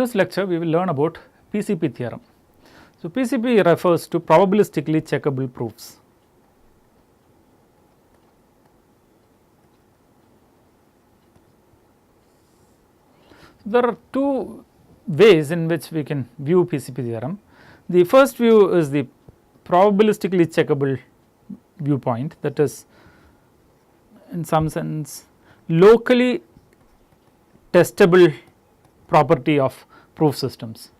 this lecture we will learn about Pcp theorem. So, Pcp refers to probabilistically checkable proofs. There are two ways in which we can view Pcp theorem. The first view is the probabilistically checkable viewpoint, that is in some sense locally testable property of proof systems.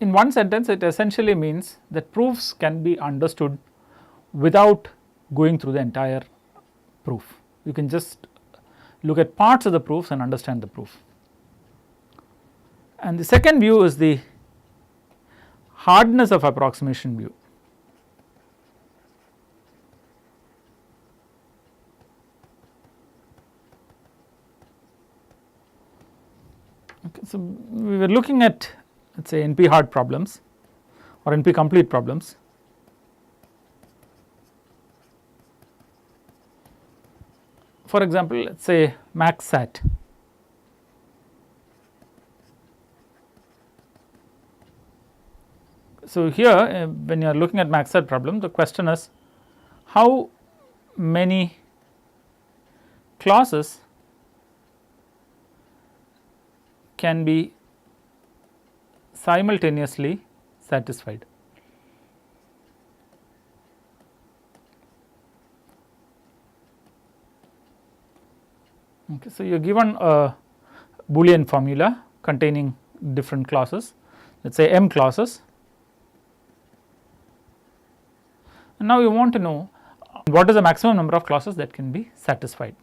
In one sentence, it essentially means that proofs can be understood without going through the entire proof. You can just look at parts of the proofs and understand the proof. And the second view is the hardness of approximation view. Okay, so, we were looking at, let us say, NP hard problems or NP complete problems. For example, let us say max sat. So, here when you are looking at max sat problem, the question is how many clauses can be simultaneously satisfied. Okay, so, you are given a Boolean formula containing different clauses, let us say m clauses, and now you want to know what is the maximum number of clauses that can be satisfied.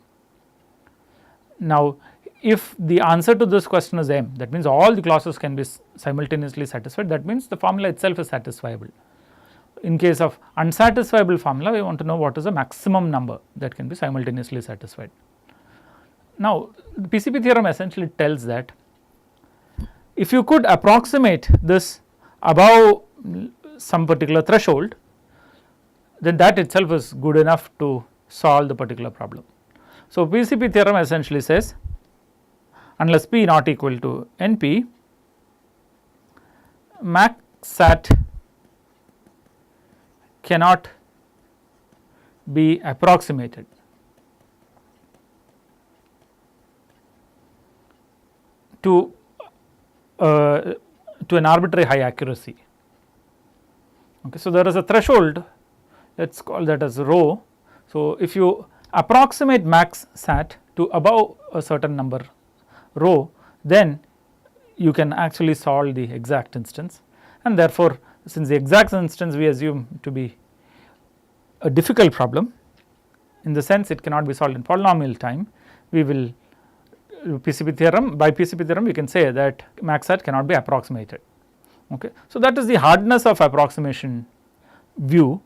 Now, if the answer to this question is m, that means all the clauses can be simultaneously satisfied, that means the formula itself is satisfiable. In case of unsatisfiable formula, we want to know what is the maximum number that can be simultaneously satisfied. Now, the Pcp theorem essentially tells that if you could approximate this above some particular threshold, then that itself is good enough to solve the particular problem. So, Pcp theorem essentially says unless p not equal to NP, max sat cannot be approximated to an arbitrary high accuracy. Okay, so, there is a threshold, let us call that as rho. So, if you approximate max sat to above a certain number rho, then you can actually solve the exact instance, and therefore, since the exact instance we assume to be a difficult problem, in the sense it cannot be solved in polynomial time, we will Pcp theorem, by Pcp theorem we can say that max sat cannot be approximated. Okay. So, that is the hardness of approximation view,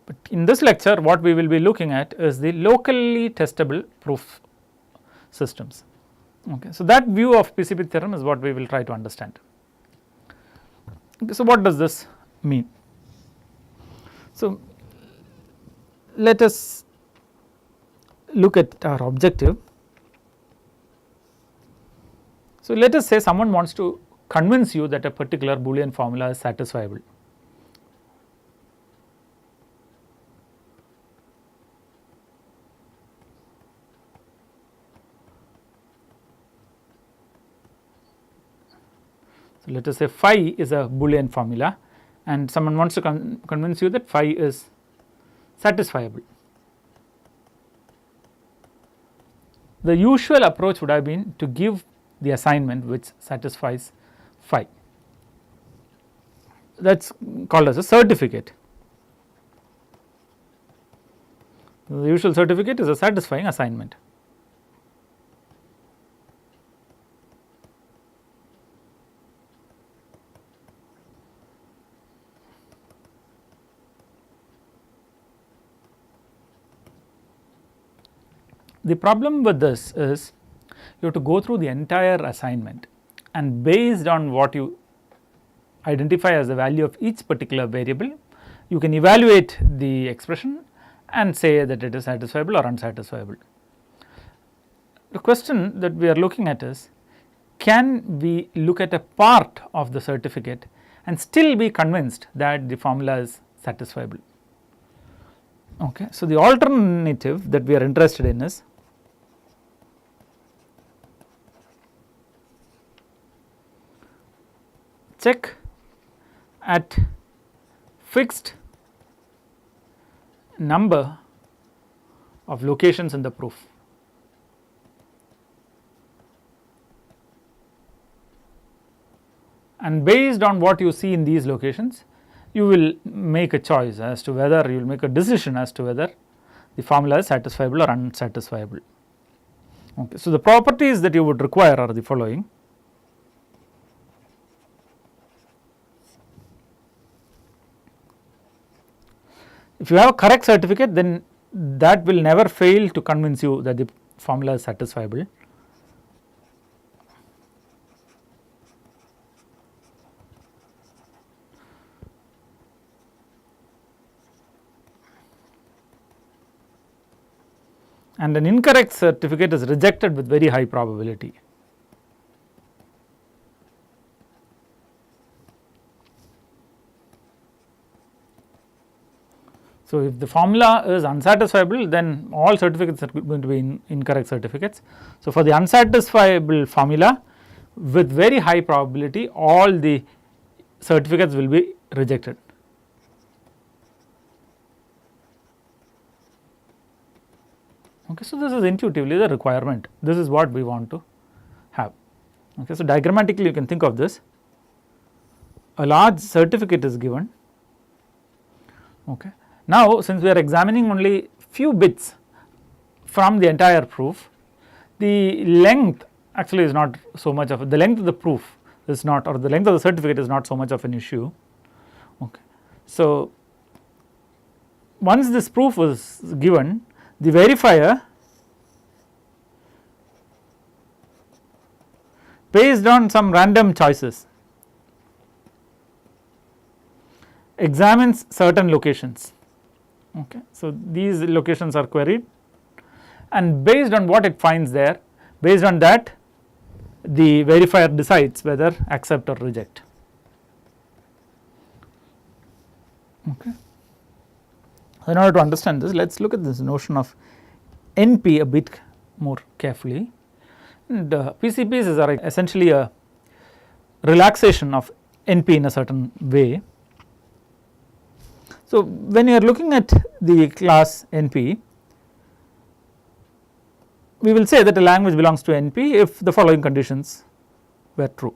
but in this lecture what we will be looking at is the locally testable proof systems. Okay. So, that view of Pcp theorem is what we will try to understand. Okay. So, what does this mean? So, let us look at our objective. So, let us say someone wants to convince you that a particular Boolean formula is satisfiable. So, let us say phi is a Boolean formula and someone wants to convince you that phi is satisfiable. The usual approach would have been to give the assignment which satisfies phi, that is called as a certificate. The usual certificate is a satisfying assignment. The problem with this is you have to go through the entire assignment, and based on what you identify as the value of each particular variable, you can evaluate the expression and say that it is satisfiable or unsatisfiable. The question that we are looking at is, can we look at a part of the certificate and still be convinced that the formula is satisfiable? Okay. So, the alternative that we are interested in is check at fixed number of locations in the proof. And based on what you see in these locations, you will make a choice as to whether you will make a decision as to whether the formula is satisfiable or unsatisfiable. Okay. So, the properties that you would require are the following. If you have a correct certificate, then that will never fail to convince you that the formula is satisfiable. And an incorrect certificate is rejected with very high probability. So, if the formula is unsatisfiable, then all certificates are going to be incorrect certificates. So, for the unsatisfiable formula, with very high probability, all the certificates will be rejected. Okay. So, this is intuitively the requirement, this is what we want to have. Okay. So, diagrammatically you can think of this, a large certificate is given. Okay. Now, since we are examining only few bits from the entire proof, the length actually is not so much of the length of the proof is not, or the length of the certificate is not so much of an issue. Okay. So, once this proof is given, the verifier, based on some random choices, examines certain locations. Okay. So, these locations are queried, and based on what it finds there, based on that the verifier decides whether accept or reject. Okay. In order to understand this, let us look at this notion of NP a bit more carefully. And PCPs are essentially a relaxation of NP in a certain way. So, when you are looking at the class NP, we will say that a language belongs to NP if the following conditions were true.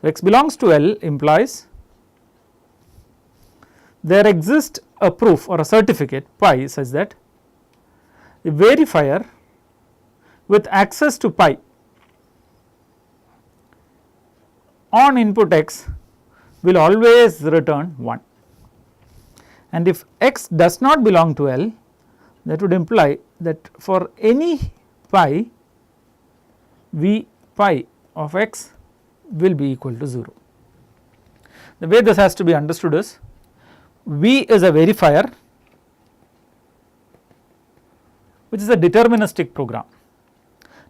So, X belongs to L implies there exists a proof or a certificate pi such that the verifier with access to pi on input X will always return 1, and if X does not belong to L, that would imply that for any pi, V pi of X will be equal to 0. The way this has to be understood is, V is a verifier which is a deterministic program.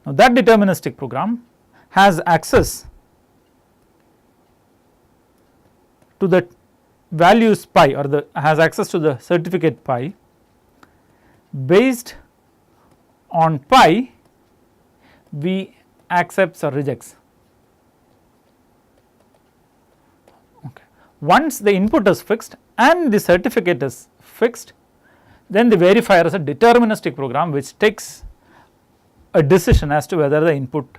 Now, that deterministic program has access to the values pi, or has access to the certificate pi. Based on pi, V accepts or rejects. Okay. Once the input is fixed and the certificate is fixed, then the verifier is a deterministic program which takes a decision as to whether the input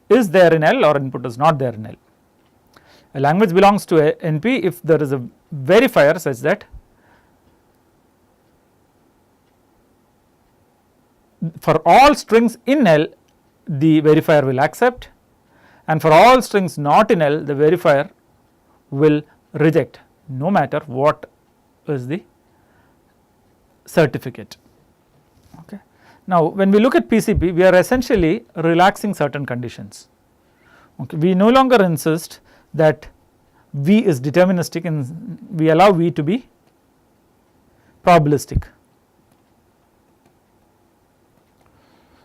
is there in L or input is not there in L. A language belongs to NP if there is a verifier such that for all strings in L the verifier will accept, and for all strings not in L the verifier will reject, no matter what is the certificate. Okay. Now, when we look at PCP, we are essentially relaxing certain conditions. Okay. We no longer insist that V is deterministic, and we allow V to be probabilistic.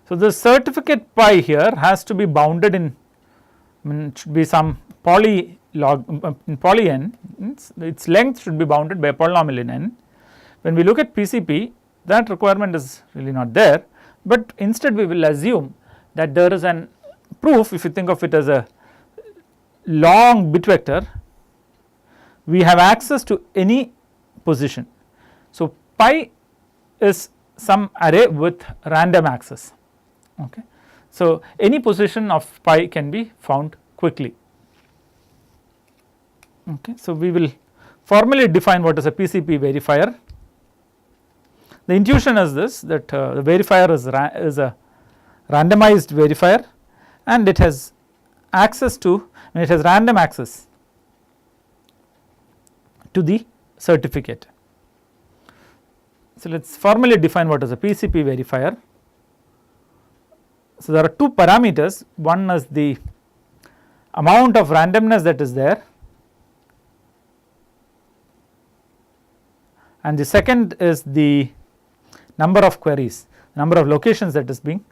So, the certificate pi here has to be bounded in, it should be some poly n, its length should be bounded by a polynomial in n. When we look at PCP, that requirement is really not there, but instead we will assume that there is an proof. If you think of it as a long bit vector, we have access to any position. So, pi is some array with random access. Okay. So, any position of pi can be found quickly. Okay. So, we will formally define what is a PCP verifier. The intuition is this, that the verifier is a randomized verifier, and it has access to, it has random access to the certificate. So, let us formally define what is a PCP verifier. So, there are two parameters, one is the amount of randomness that is there, and the second is the number of queries, number of locations that is being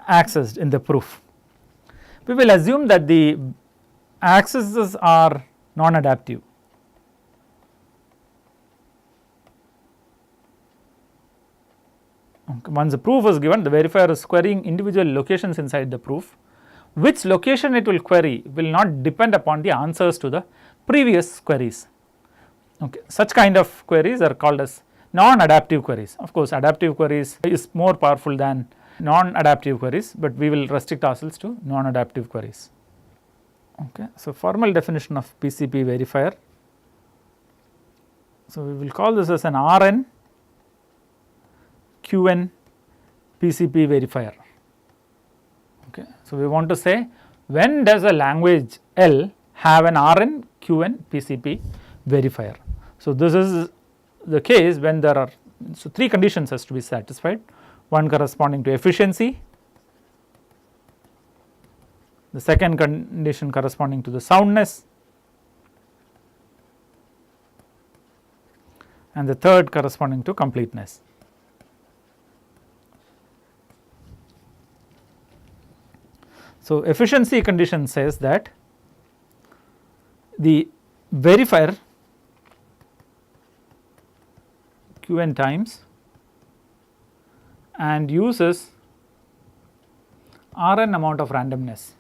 accessed in the proof. We will assume that the accesses are non-adaptive. Okay. Once the proof is given, the verifier is querying individual locations inside the proof. Which location it will query will not depend upon the answers to the previous queries. Okay. Such kind of queries are called as non-adaptive queries. Of course, adaptive queries is more powerful than non-adaptive queries, but we will restrict ourselves to non-adaptive queries. Okay. So, formal definition of PCP verifier. So, we will call this as an Rn Qn PCP verifier. Okay. So, we want to say when does a language L have an Rn Qn PCP verifier. So, this is the case when there are, so three conditions has to be satisfied, one corresponding to efficiency, the second condition corresponding to the soundness, and the third corresponding to completeness. So, efficiency condition says that the verifier Qn times and uses Rn amount of randomness.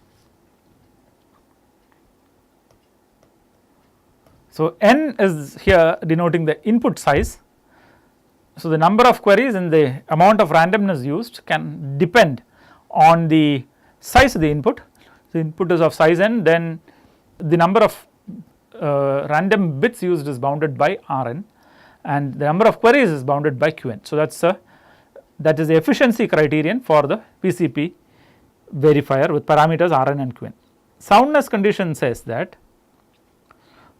So, n is here denoting the input size. So, the number of queries and the amount of randomness used can depend on the size of the input. The input is of size n, then the number of random bits used is bounded by Rn, and the number of queries is bounded by Qn. So, that is the efficiency criterion for the PCP verifier with parameters Rn and Qn. Soundness condition says that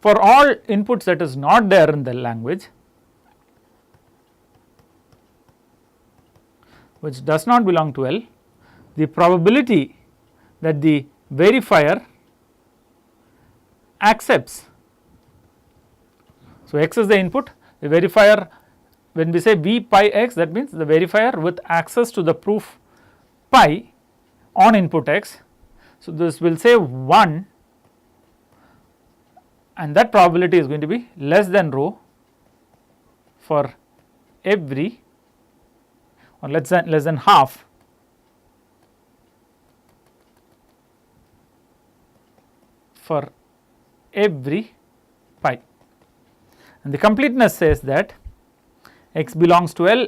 for all inputs that is not there in the language, which does not belong to L, the probability that the verifier accepts. So, x is the input, the verifier, when we say v pi x, that means the verifier with access to the proof pi on input x. So, this will say 1, and that probability is going to be less than rho for every, or less than half for every pi. And the completeness says that x belongs to L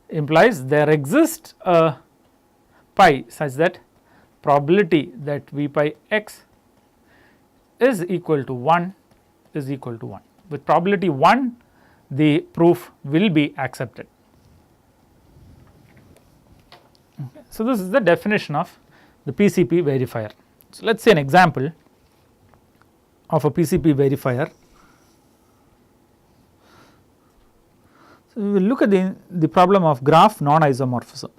implies there exists a pi such that probability that v pi x is equal to 1 is equal to 1. With probability 1, the proof will be accepted. Okay. So, this is the definition of the PCP verifier. So, let us see an example of a PCP verifier. So, we will look at the problem of graph non-isomorphism.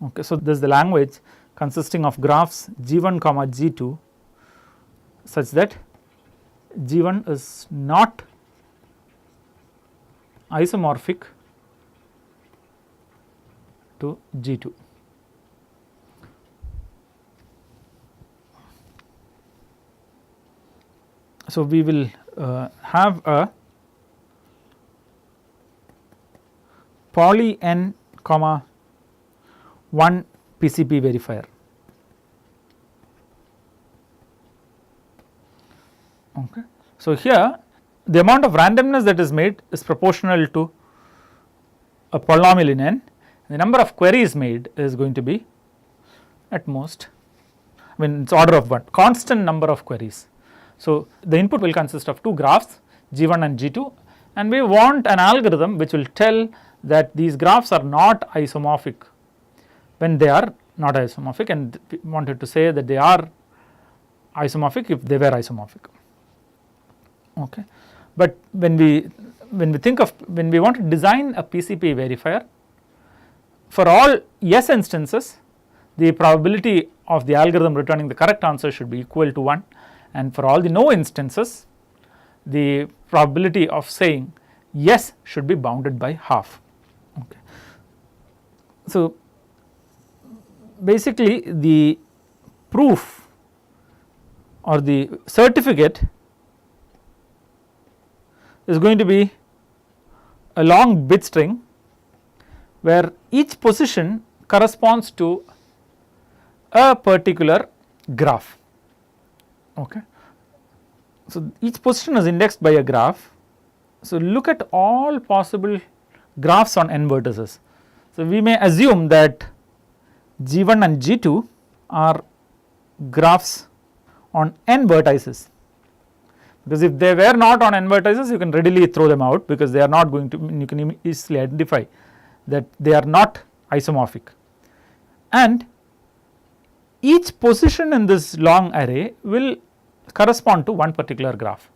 Okay. So, this is the language consisting of graphs G1 comma G2 such that G1 is not isomorphic to G2. So, we will have a poly n comma 1 Pcp verifier. Okay. So, here the amount of randomness that is made is proportional to a polynomial in n. The number of queries made is going to be at most, I mean it is order of 1, constant number of queries. So, the input will consist of 2 graphs G1 and G2, and we want an algorithm which will tell that these graphs are not isomorphic when they are not isomorphic, and we wanted to say that they are isomorphic if they were isomorphic. Okay. But when we want to design a Pcp verifier, for all yes instances the probability of the algorithm returning the correct answer should be equal to 1, and for all the no instances the probability of saying yes should be bounded by half. Okay. So, basically the proof or the certificate is going to be a long bit string where each position corresponds to a particular graph. Okay. So, each position is indexed by a graph. So, look at all possible graphs on n vertices. So, we may assume that G1 and G2 are graphs on n vertices, because if they were not on n vertices you can readily throw them out, because they are not going to, you can easily identify that they are not isomorphic, and each position in this long array will correspond to one particular graph.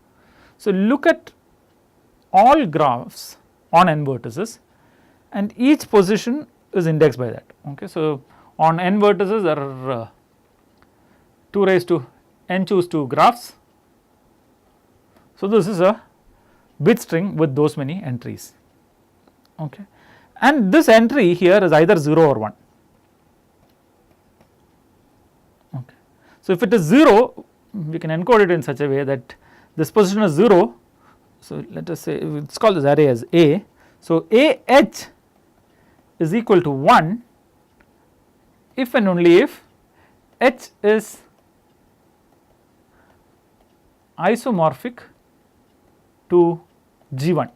So, look at all graphs on n vertices and each position is indexed by that. Okay. So, on n vertices there are 2 raised to n choose 2 graphs. So, this is a bit string with those many entries. Okay. And this entry here is either 0 or 1. Okay. So, if it is 0 we can encode it in such a way that this position is 0. So, let us say let us call this array as A. So, AH is equal to 1 if and only if H is isomorphic to G1.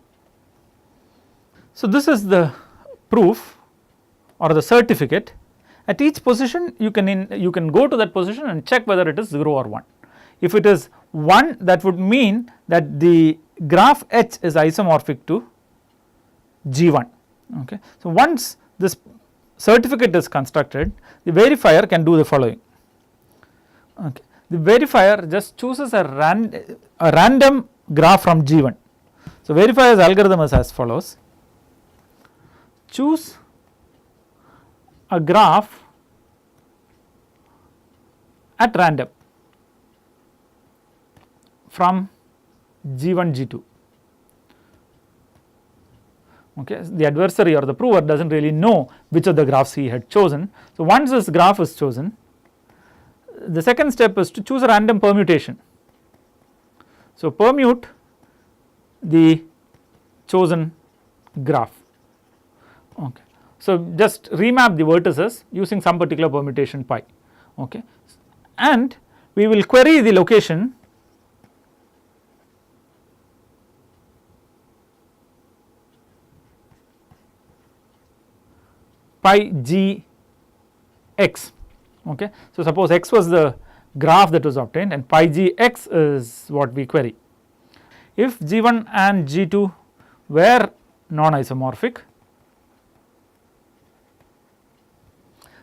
So, this is the proof or the certificate. At each position you can go to that position and check whether it is 0 or 1. If it is 1, that would mean that the graph H is isomorphic to G1. Okay. So, once this certificate is constructed, the verifier can do the following. Okay. The verifier just chooses a random graph from G1. So, verifier's algorithm is as follows: choose a graph at random from G1, G2. Okay. The adversary or the prover does not really know which of the graphs he had chosen. So, once this graph is chosen, the second step is to choose a random permutation. So, permute the chosen graph. Okay. So, just remap the vertices using some particular permutation pi. Okay. And we will query the location pi g x. Okay. So, suppose x was the graph that was obtained and pi g x is what we query. If G1 and G2 were non-isomorphic,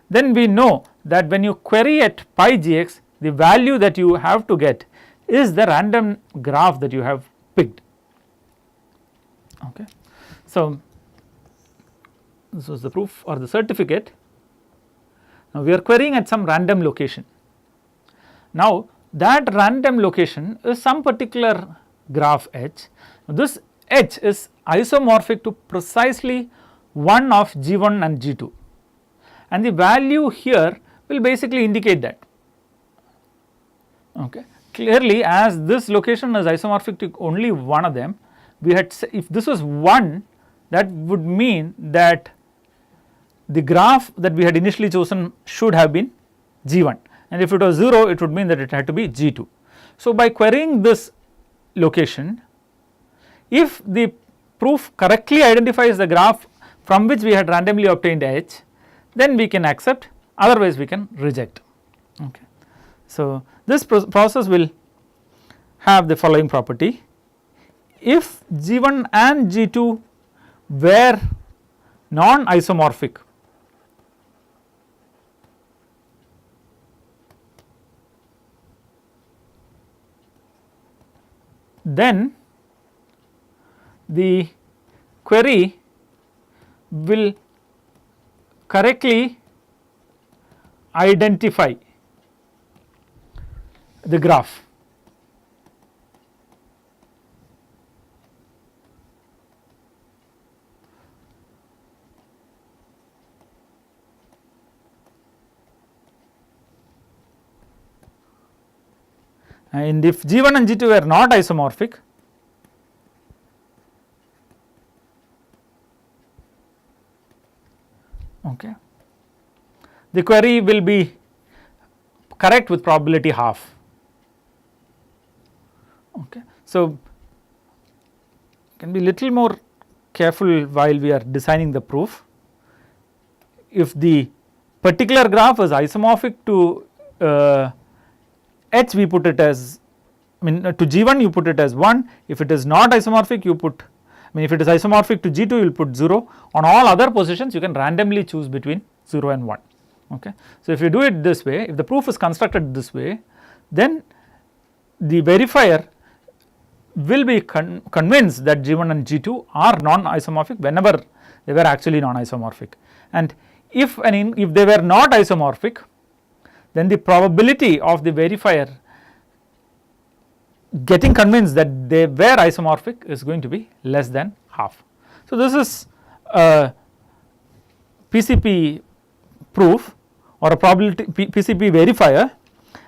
then we know that when you query at pi gx, the value that you have to get is the random graph that you have picked. Okay. So, this was the proof or the certificate. Now, we are querying at some random location. Now, that random location is some particular graph H. This H is isomorphic to precisely one of G1 and G2. and the value here will basically indicate that. Okay. Clearly, as this location is isomorphic to only one of them, we had if this was 1, that would mean that the graph that we had initially chosen should have been G1, and if it was 0, it would mean that it had to be G2. So, by querying this location, if the proof correctly identifies the graph from which we had randomly obtained H, then we can accept, otherwise we can reject. Okay. So, this process will have the following property: if G1 and G2 were non-isomorphic, then the query will correctly identify the graph. And if G1 and G2 were not isomorphic, okay, the query will be correct with probability half. Okay. So, can be little more careful while we are designing the proof. If the particular graph is isomorphic to H, we put it as, I mean, to G1 you put it as 1, if it is not isomorphic you put, I mean, if it is isomorphic to G2 you will put 0, on all other positions you can randomly choose between 0 and 1. Okay. So, if you do it this way, if the proof is constructed this way, then the verifier will be convinced that G1 and G2 are non-isomorphic whenever they were actually non-isomorphic, and if they were not isomorphic, then the probability of the verifier getting convinced that they were isomorphic is going to be less than half. So, this is a PCP proof or a probability PCP verifier,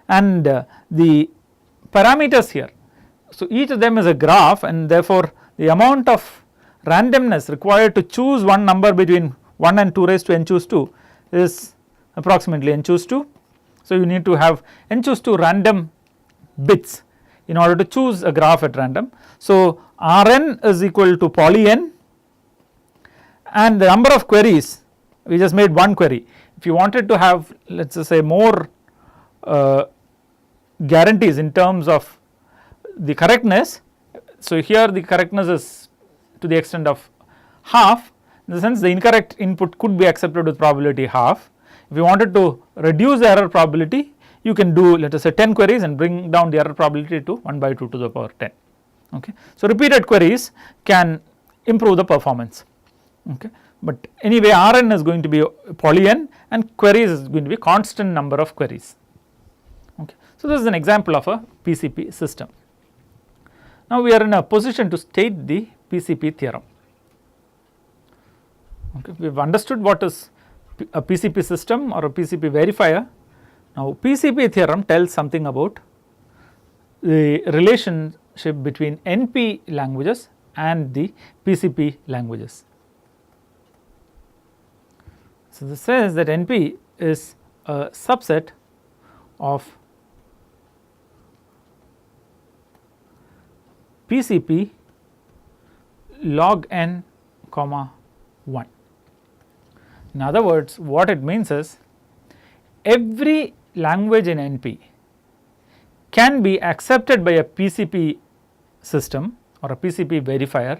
and the parameters here. So, each of them is a graph, and therefore, the amount of randomness required to choose one number between 1 and 2 raised to n choose 2 is approximately n choose 2. So, you need to have n choose 2 random bits in order to choose a graph at random. So, Rn is equal to poly n, and the number of queries, we just made one query. If you wanted to have, let us say, more guarantees in terms of the correctness, so here the correctness is to the extent of half, in the sense the incorrect input could be accepted with probability half. If you wanted to reduce the error probability, you can do, let us say, 10 queries and bring down the error probability to 1 by 2 to the power 10. Okay. So, repeated queries can improve the performance. Okay. But anyway, Rn is going to be poly n and queries is going to be constant number of queries. Okay. So, this is an example of a PCP system. Now, we are in a position to state the Pcp theorem. Okay. We have understood what is a PCP system or a PCP verifier. Now, Pcp theorem tells something about the relationship between NP languages and the PCP languages. So, this says that NP is a subset of Pcp log n comma 1. In other words, what it means is every language in NP can be accepted by a PCP system or a PCP verifier,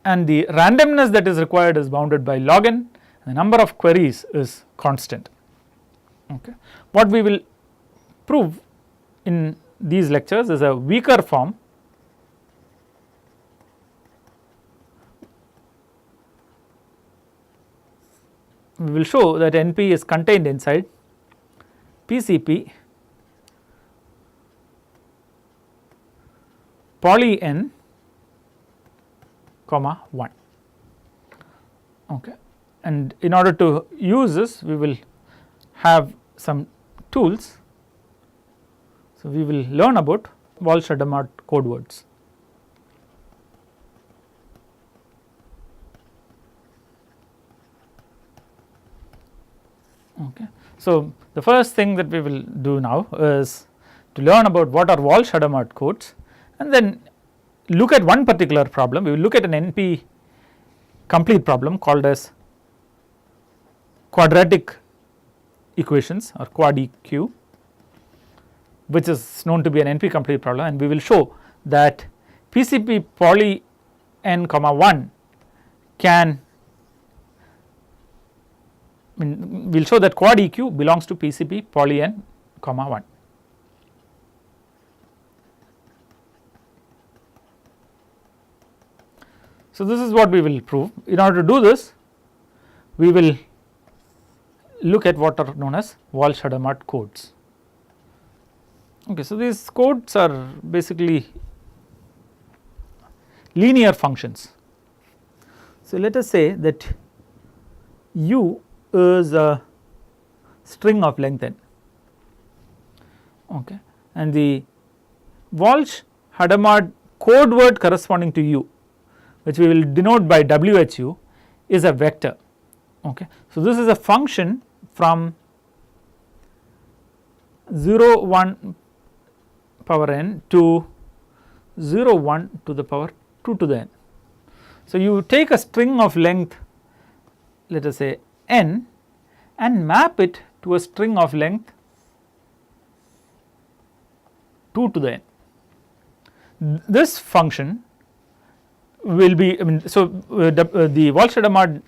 and the randomness that is required is bounded by log n, and the number of queries is constant. Okay. What we will prove in these lectures is a weaker form we will show that NP is contained inside Pcp poly n comma 1. Okay. and in order to use this we will have some tools. So, we will learn about Walsh-Hadamard code words. Okay. So, the first thing that we will do now is to learn about what are Walsh-Hadamard codes, and then look at one particular problem. We will look at an NP complete problem called as quadratic equations or quad EQ, which is known to be an NP complete problem, and we will show that Pcp poly n comma 1 can, we will show that quad EQ belongs to Pcp poly n comma 1. So, this is what we will prove. In order to do this, we will look at what are known as Walsh-Hadamard codes. Okay, so, these codes are basically linear functions. So, let us say that u is a string of length n, okay, and the Walsh-Hadamard code word corresponding to u, which we will denote by whu, is a vector. Okay. So, this is a function from 0 1 power n to 0 1 to the power 2 to the n. So, you take a string of length, let us say n, and map it to a string of length 2 to the n. This function will be, so the Walsh-Hadamard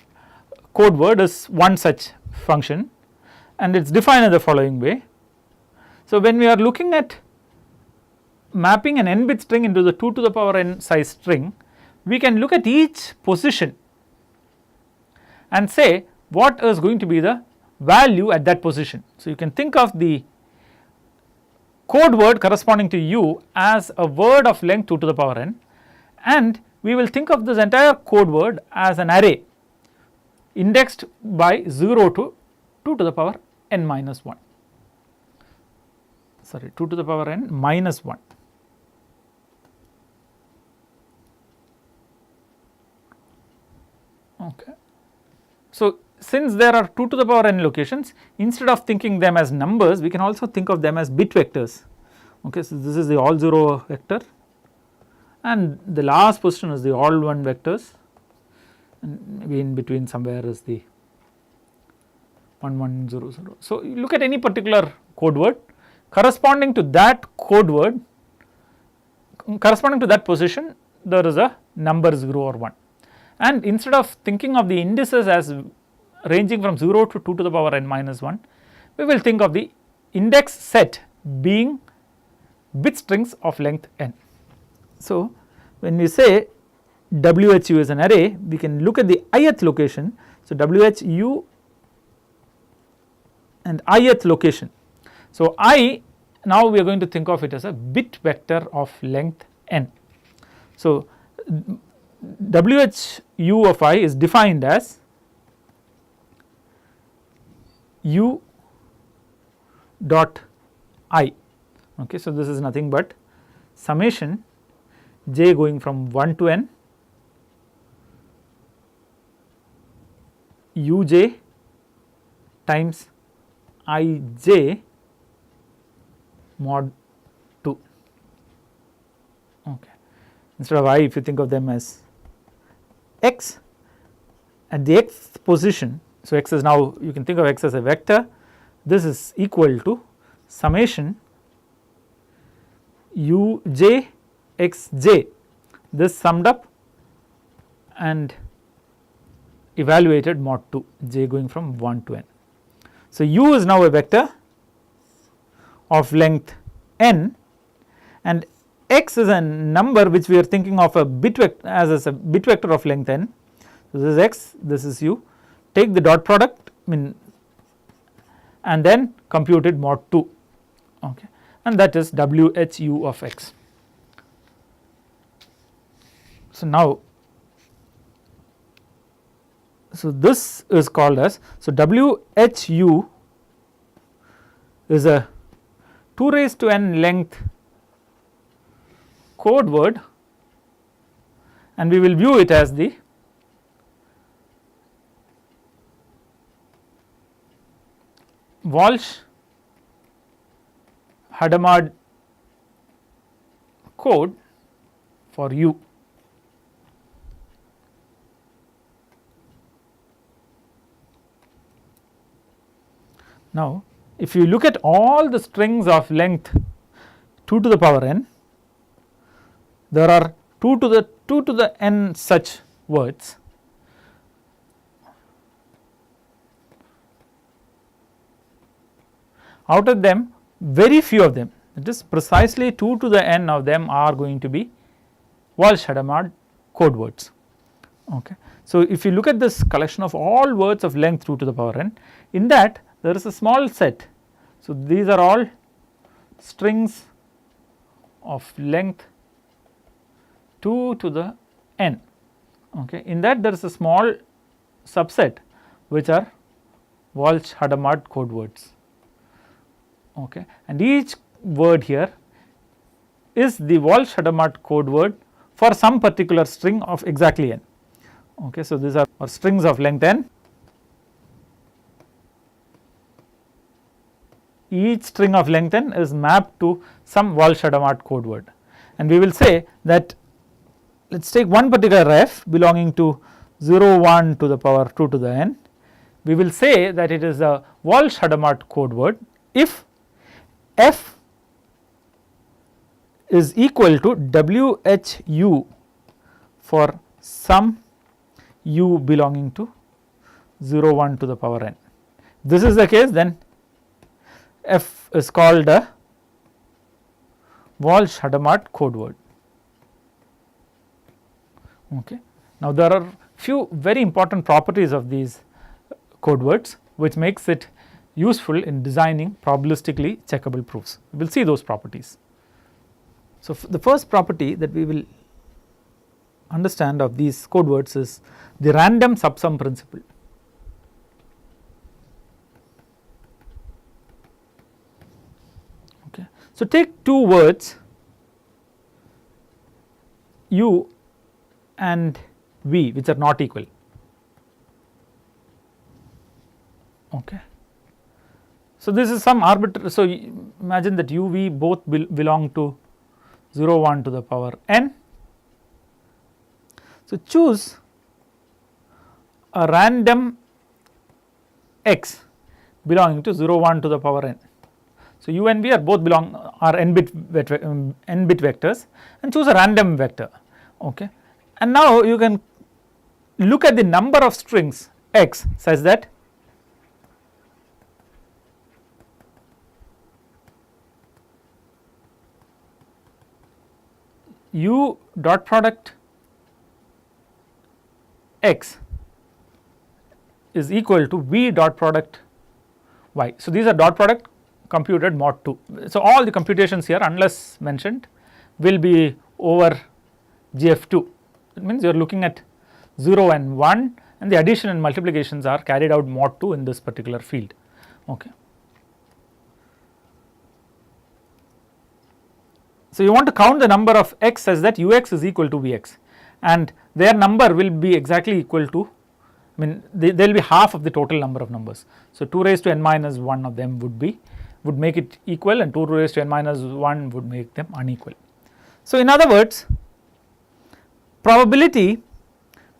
code word is one such function, and it is defined in the following way. So, when we are looking at mapping an n bit string into the 2 to the power n size string, we can look at each position and say what is going to be the value at that position. So, you can think of the code word corresponding to u as a word of length 2 to the power n, and we will think of this entire code word as an array indexed by 0 to 2 to the power n minus 1, sorry 2 to the power n minus 1. Okay. So, since there are 2 to the power n locations, instead of thinking them as numbers, we can also think of them as bit vectors. Okay. So, this is the all 0 vector, and the last position is the all 1 vectors, and maybe in between somewhere is the 1 1 0 0. So, you look at any particular code word corresponding to that code word, corresponding to that position, there is a number 0 or 1, and instead of thinking of the indices as ranging from 0 to 2 to the power n minus 1, we will think of the index set being bit strings of length n. So, when we say whu is an array, we can look at the ith location. So, whu and ith location. So, I, now we are going to think of it as a bit vector of length n. So, whu of I is defined as u dot I. Okay. So, this is nothing but summation j going from 1 to n uj times ij mod 2. Okay. Instead of I, if you think of them as x at the x position. So, x is now, you can think of x as a vector, this is equal to summation uj xj, this summed up and evaluated mod 2, j going from 1 to n. So, u is now a vector of length n, and x is a number which we are thinking of a bit vector as a bit vector of length n. So, this is x, this is u, take the dot product and then compute it mod 2, okay, and that is whu of x. So, now So, this is called as, so WHU is a 2 raised to n length code word, and we will view it as the Walsh-Hadamard code for U. Now, if you look at all the strings of length 2 to the power n, there are 2 to the n such words. Out of them, very few of them, it is precisely 2 to the n of them are going to be Walsh-Hadamard code words. Okay. So, if you look at this collection of all words of length 2 to the power n, in that there is a small set. So, these are all strings of length 2 to the n. Okay. In that there is a small subset which are Walsh-Hadamard code words. Okay. And each word here is the Walsh-Hadamard code word for some particular string of exactly n. Okay. So, these are strings of length n. Each string of length n is mapped to some Walsh-Hadamard code word, and we will say that let us take one particular f belonging to 0 1 to the power 2 to the n. We will say that it is a Walsh-Hadamard code word if f is equal to WHU for some u belonging to 0 1 to the power n. If this is the case, then f is called a Walsh-Hadamard code word. Okay. Now, there are few very important properties of these code words which makes it useful in designing probabilistically checkable proofs. We will see those properties. So, the first property that we will understand of these code words is the random subsum principle. Okay. So, take two words U and V which are not equal. Okay. So, this is some arbitrary. So, imagine that U V both belong to 0 1 to the power n. So, choose a random x belonging to 0 1 to the power n. So, U and V are both are n bit vectors, and choose a random vector. Okay. And now you can look at the number of strings x such that U dot product x is equal to V dot product y. So, these are dot product computed mod 2. So, all the computations here unless mentioned will be over GF2. It means you are looking at 0 and 1, and the addition and multiplications are carried out mod 2 in this particular field. Okay. So, you want to count the number of x such that Ux is equal to Vx, and their number will be exactly equal to, I mean they will be half of the total number of numbers. So, 2 raised to n minus 1 of them would make it equal, and 2 raised to n minus 1 would make them unequal. So, in other words, probability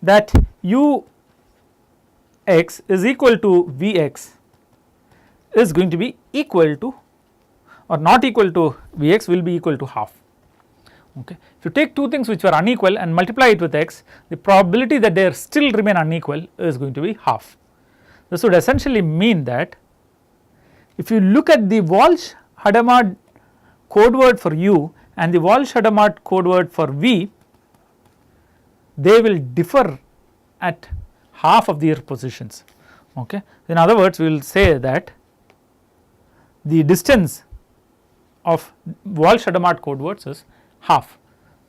that Ux is equal to Vx is going to be equal to or not equal to Vx will be equal to half. Okay. If you take two things which were unequal and multiply it with x, the probability that they still remain unequal is going to be half. This would essentially mean that if you look at the Walsh-Hadamard code word for U and the Walsh-Hadamard code word for V, they will differ at half of their positions. Okay. In other words, we will say that the distance of Walsh-Hadamard code words is half.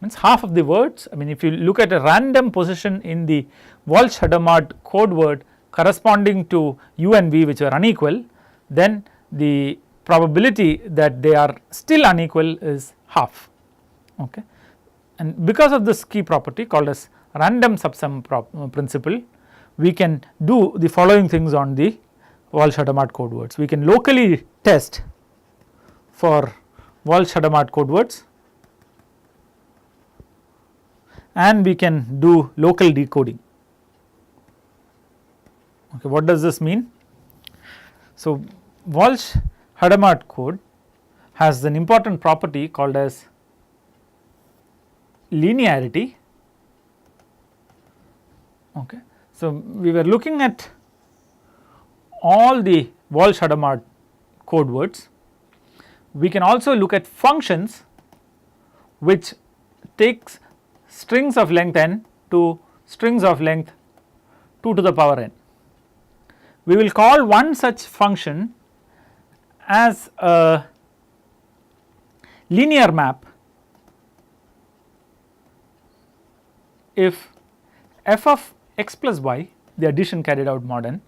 means half of the words. I mean, if you look at a random position in the Walsh-Hadamard code word corresponding to u and v which are unequal, then the probability that they are still unequal is half. Okay. And because of this key property called as random subsum principle, we can do the following things on the Walsh-Hadamard code words. We can locally test for Walsh-Hadamard code words, and we can do local decoding. Okay, what does this mean? So, Walsh-Hadamard code has an important property called as linearity. Okay. So, we were looking at all the Walsh-Hadamard code words. We can also look at functions which takes strings of length n to strings of length 2 to the power n. We will call one such function as a linear map if f of x plus y, the addition carried out mod n,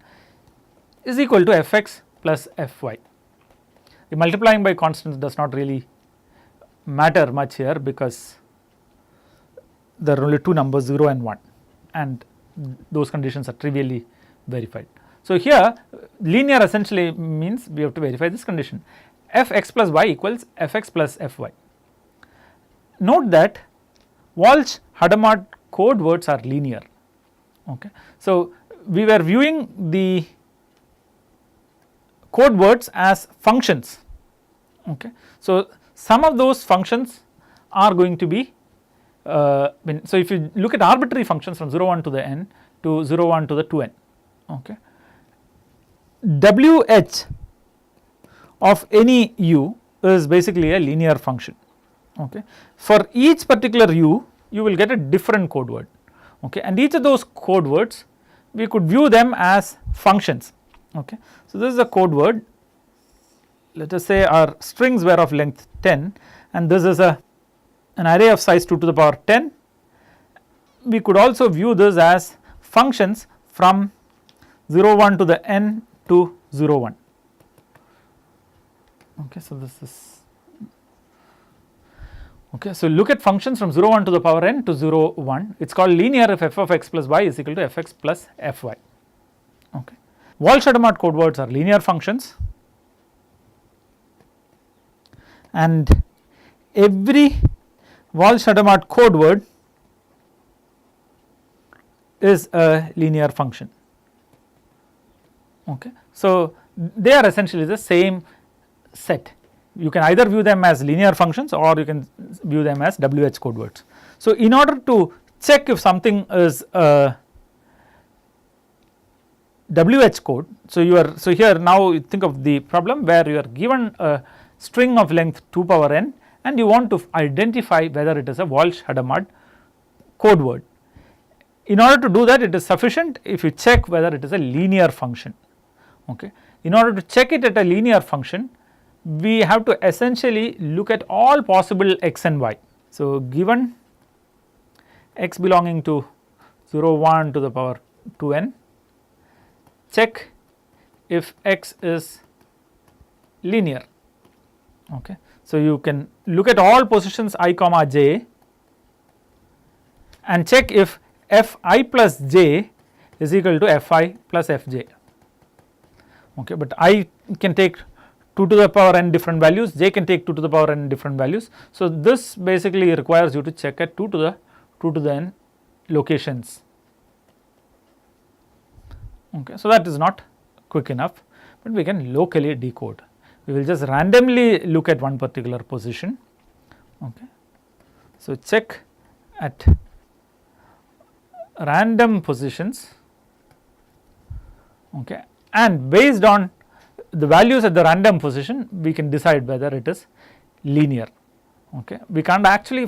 is equal to f x plus f y. The multiplying by constants does not really matter much here, because there are only two numbers 0 and 1, and those conditions are trivially verified. So, here linear essentially means we have to verify this condition, f x plus y equals f x plus f y. Note that Walsh-Hadamard code words are linear. Okay. So, we were viewing the code words as functions. Okay. So, some of those functions are going to be so if you look at arbitrary functions from 0 1 to the n to 0 1 to the 2n, okay, wh of any u is basically a linear function. Okay. For each particular u, you will get a different code word, okay, and each of those code words we could view them as functions. Okay. So, this is a code word, let us say our strings were of length 10, and this is an array of size 2 to the power 10. We could also view this as functions from 0 1 to the n to 0 1. Okay. So, this is okay. So, look at functions from 0 1 to the power n to 0 1, it is called linear if f of x plus y is equal to f x plus f y. Okay. Walsh-Hadamard code words are linear functions, and every Walsh-Hadamard code word is a linear function. Okay. So, they are essentially the same set. You can either view them as linear functions or you can view them as WH code words. So, in order to check if something is a WH code, so here now you think of the problem where you are given a string of length 2 power n and you want to identify whether it is a Walsh-Hadamard code word. In order to do that, it is sufficient if you check whether it is a linear function. Okay. In order to check it at a linear function, we have to essentially look at all possible x and y. So, given x belonging to 0 1 to the power 2n, check if x is linear. Okay. So, you can look at all positions I comma j and check if f I plus j is equal to f I plus f j. Okay. But I can take 2 to the power n different values, j can take 2 to the power n different values. So, this basically requires you to check at 2 to the n locations. Okay. So, that is not quick enough, but we can locally decode. We will just randomly look at one particular position. Okay. So, check at random positions, okay, and based on the values at the random position we can decide whether it is linear. Okay. We can't actually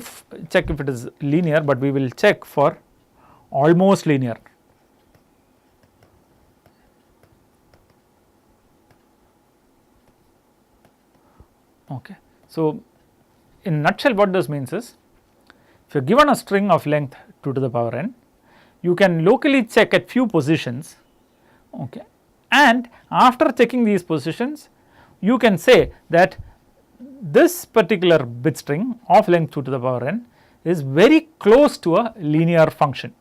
check if it is linear, but we will check for almost linear. Okay. So, in nutshell what this means is, if you are given a string of length 2 to the power n, you can locally check at few positions, okay, and after checking these positions you can say that this particular bit string of length 2 to the power n is very close to a linear function.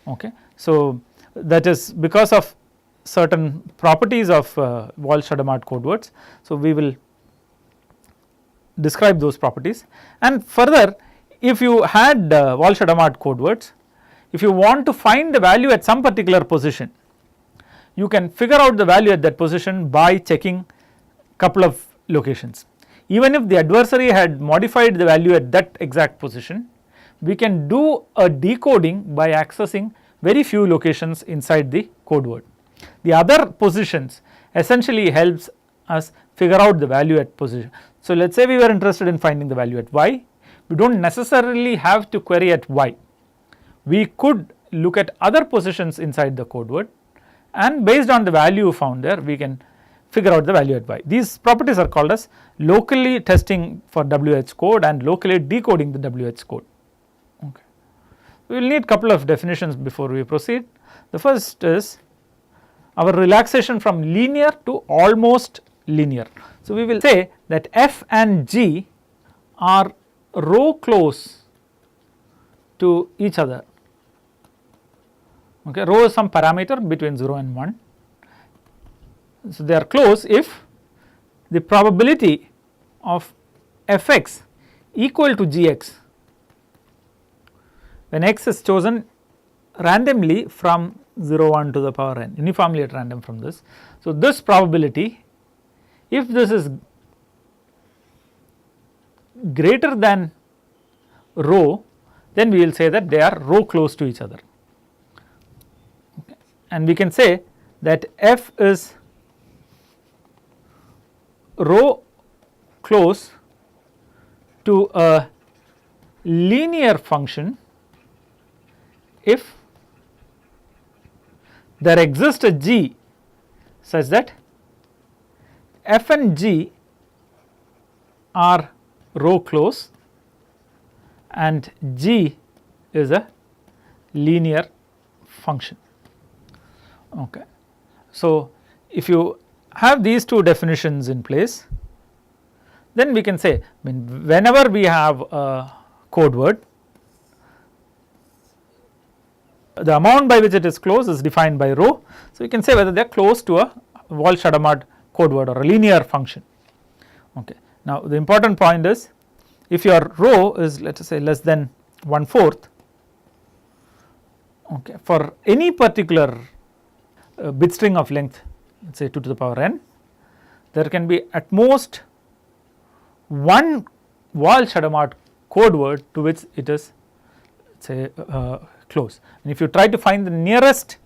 Okay. So, that is because of certain properties of Walsh-Hadamard code words. So, we will describe those properties, and further if you had Walsh-Hadamard code words, if you want to find the value at some particular position, you can figure out the value at that position by checking couple of locations. Even if the adversary had modified the value at that exact position, we can do a decoding by accessing very few locations inside the code word. The other positions essentially helps us figure out the value at position. So, let us say we were interested in finding the value at y, we do not necessarily have to query at y, we could look at other positions inside the code word, and based on the value found there we can figure out the value at y. These properties are called as locally testing for WH code and locally decoding the WH code. Okay. We will need couple of definitions before we proceed. The first is our relaxation from linear to almost linear. So, we will say that f and g are row close to each other. Okay. Rho is some parameter between 0 and 1. So, they are close if the probability of fx equal to gx when x is chosen randomly from 0 1 to the power n, uniformly at random from this. So, this probability, if this is greater than rho, then we will say that they are row close to each other, okay. And we can say that f is row close to a linear function if there exists a g such that f and g are row close and g is a linear function. Okay. So, if you have these two definitions in place, then we can say, whenever we have a code word, the amount by which it is close is defined by rho. So, we can say whether they are close to a Walsh-Hadamard code word or a linear function. Okay. Now, the important point is, if your rho is, let us say, less than 1/4, okay, for any particular bit string of length, let us say 2 to the power n, there can be at most one Walsh-Hadamard code word to which it is, say, close. And if you try to find the nearest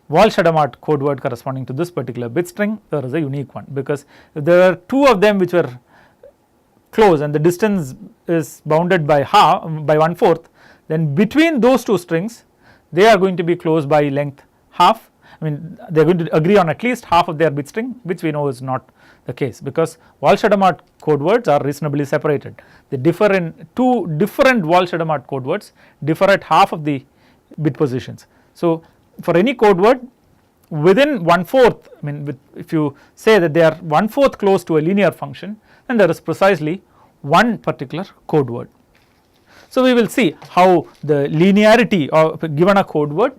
Walsh-Hadamard code word corresponding to this particular bit string, there is a unique one, because if there are two of them which were close and the distance is bounded by half, by 1/4, then between those two strings they are going to be close by length half. I mean, they are going to agree on at least half of their bit string, which we know is not the case, because Walsh-Hadamard code words are reasonably separated. They differ in two different Walsh-Hadamard code words, differ at half of the bit positions. So, for any code word within 1/4, I mean, if you say that they are 1/4 close to a linear function, then there is precisely one particular code word. So, we will see how the linearity of given a code word,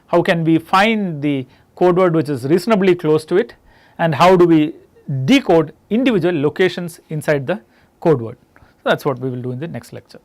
how can we find the code word which is reasonably close to it, and how do we decode individual locations inside the code word. So, that is what we will do in the next lecture.